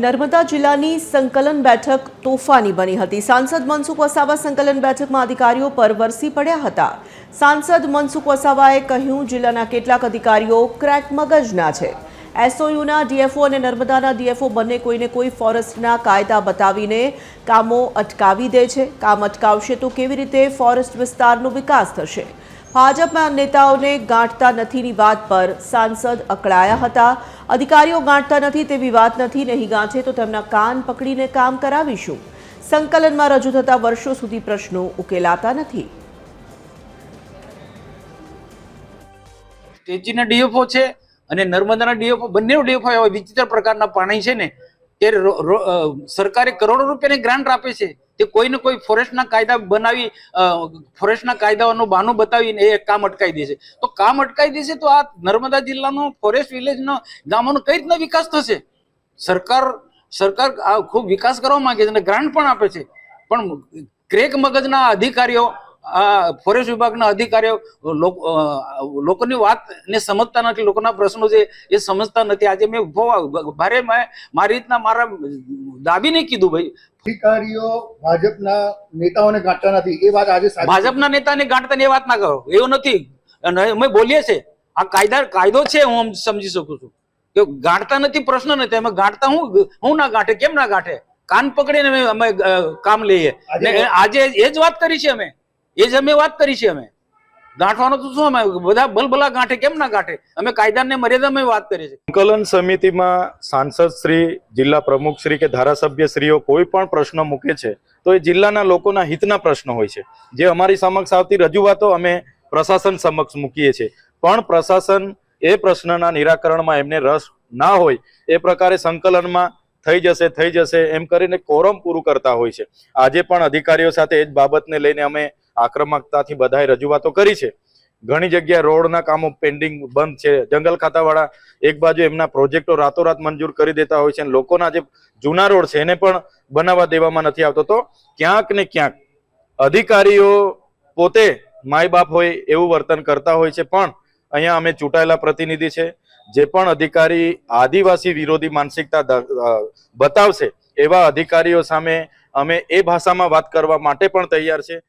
નર્મદા જિલ્લાની સંકલન બેઠક તોફાની બની હતી। સાંસદ મનસુખ વસાવા સંકલન બેઠકમાં અધિકારીઓ પર વરસી પડ્યા હતા। સાંસદ મનસુખ વસાવાએ કહ્યું, જિલ્લાના કેટલાક અધિકારીઓ ક્રેક મગજના છે। એસઓયુના ડીએફઓ અને નર્મદાના ડીએફઓ બંને કોઈને કોઈ ફોરેસ્ટના કાયદા બતાવીને કામો અટકાવી દે છે। કામ અટકાવશે તો કેવી રીતે ફોરેસ્ટ વિસ્તારનો વિકાસ થશે? ભાજપના નેતાઓને ગાંઠતા નથીની વાત પર સાંસદ અકળાયા હતા। અધિકારીઓ ગાંઠતા નથી તેવી વાત નથી, નહીં ગાંઠે તો તેમના કાન પકડીને કામ કરાવીશું। સંકલનમાં રજૂ થતા વર્ષો સુધી પ્રશ્નો ઉકેલાતા નથી। ટેચીના ડીએફઓ છે અને નર્મદાના ડીએફઓ બંને ડીએફઓ એવા વિચિત્ર પ્રકારના પાણી છે ને તે સરકારે કરોડો રૂપિયાની ગ્રાન્ટ આપે છે, તે કોઈને કોઈ ફોરેસ્ટના કાયદા બનાવી ફોરેસ્ટના કાયદાઓનું બહાનું બતાવીને એ કામ અટકાવી દેશે। તો કામ અટકાવી દેશે તો આ નર્મદા જિલ્લાનો ફોરેસ્ટ વિલેજનો ગામોનો કઈ રીતના વિકાસ થશે? સરકાર આ ખૂબ વિકાસ કરવા માંગે છે અને ગ્રાન્ટ પણ આપે છે, પણ ક્રેક મગજના અધિકારીઓ ફોરેસ્ટ વિભાગના અધિકારીઓ લોકોની વાતને સમજતા નથી, લોકોના પ્રશ્નો છે એ સમજતા નથી। આજે મેં ભારે મારી રીતના મારા દાબીને કીધું, ભાઈ અધિકારીઓ ભાજપના નેતાઓને ગાંઠતા નથી, એ વાત આજે ભાજપના નેતાને ગાંઠતા એ વાત ના કરો, એવું નથી। અમે બોલીએ છીએ આ કાયદો છે, હું સમજી શકું છું કે ગાંઠતા નથી, પ્રશ્ન નથી। અમે ગાંઠતા હું ના ગાંઠે, કેમ ના ગાંઠે? કાન પકડીને અમે કામ લઈએ। આજે એ જ વાત કરી છે, અમે વાત કરી છે। અમે ગાંઠવાનો તો શું, અમે બધા ભલભલા ગાંઠે, કેમ ના ગાંઠે? અમે કાયદાને મર્યાદામાં વાત કરી છે। સંકલન સમિતિમાં સાંસદ શ્રી, જિલ્લા પ્રમુખ શ્રી કે ધારાસભ્ય શ્રીઓ કોઈ પણ પ્રશ્ન મૂકે છે તો એ જિલ્લાના લોકોના હિતના પ્રશ્નો હોય છે। જે અમારી સમક્ષ આવતી રજૂઆતો અમે પ્રશાસન સમક્ષ મૂકીએ છીએ, પણ પ્રશાસન એ પ્રશ્નના નિરાકરણમાં એમને રસ ના હોય એ પ્રકારે સંકલનમાં થઈ જશે એમ કરીને કોરમ પૂરું કરતા હોય છે। આજે પણ અધિકારીઓ સાથે એ જ બાબતને લઈને અમે આક્રમકતાથી બધાએ રજૂઆતો કરી છે। ઘણી જગ્યાએ રોડના કામો પેન્ડિંગ બંધ છે। જંગલ ખાતાવાળા એક બાજુ એમના પ્રોજેક્ટો રાતોરાત મંજૂર કરી દેતા હોય છે અને લોકોના જે જૂના રોડ છે એને પણ બનાવવા દેવામાં નથી આવતો। તો ક્યાંક ને ક્યાંક અધિકારીઓ પોતે માય બાપ હોય એવું વર્તન કરતા હોય છે, પણ અહીંયા અમે ચૂંટાયેલા પ્રતિનિધિ છે, જે પણ અધિકારી આદિવાસી વિરોધી માનસિકતા બતાવશે એવા અધિકારીઓ સામે અમે એ ભાષામાં વાત કરવા માટે પણ તૈયાર છે।